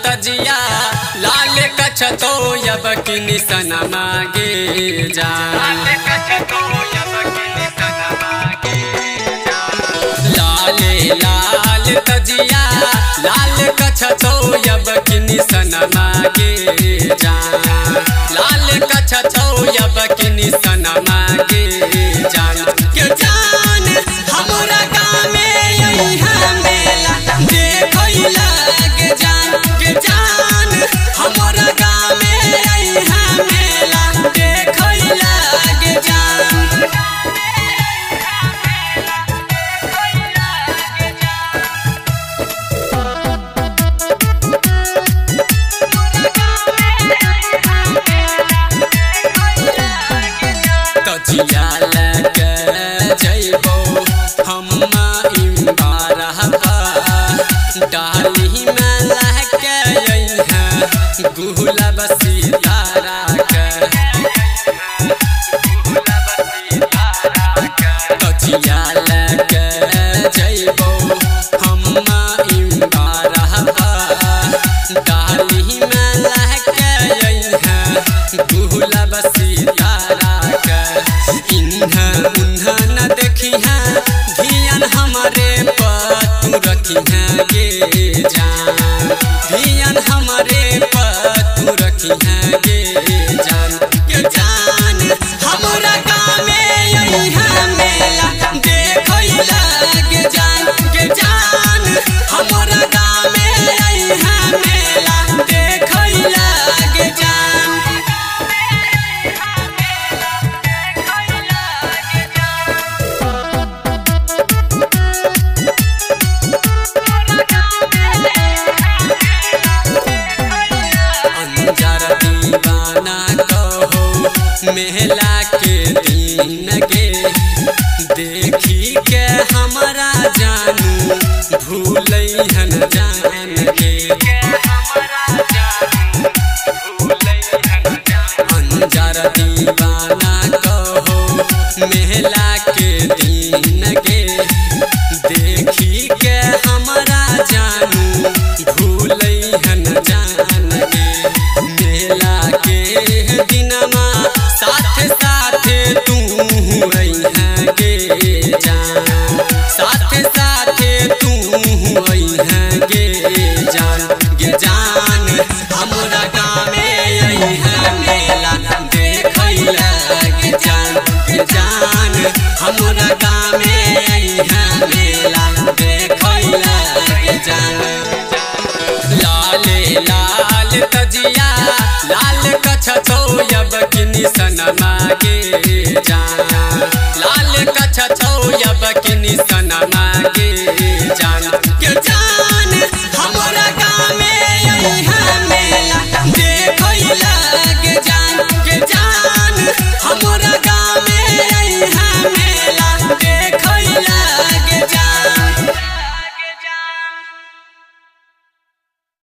तजिया लाल कछतो यब की निशन मागे जान लाले लाल तजिया लाल कछतो यब की निशन मागे जान लाल कछतो यब की निशन मागे जान के जान हमरा गाँव में यही मेला देखो लागे जान के जान हमरा गाँव में यही मेला देखो लागे जान तजिया लगे जइबो हम्मा इम्बारहबा डाली में लहके यही गुलाब सितारा के तजिया लगे जइबो हम्मा इम्बारहबा डाली में लहके यही गुलाब सितारा के इन्हा उन्हा न देखी है धियान हमारे पतू रखी है ये जान धियान हमारे पतू रखी है ये जान के जान हमरा गाँव में यही है मेला देखो लागे जान के जान हमरा गाँव में यही है मेला देखो लागे जान दीवाना कहो मेला के दिन के देखी के हमारा जानू भूलई हन जान के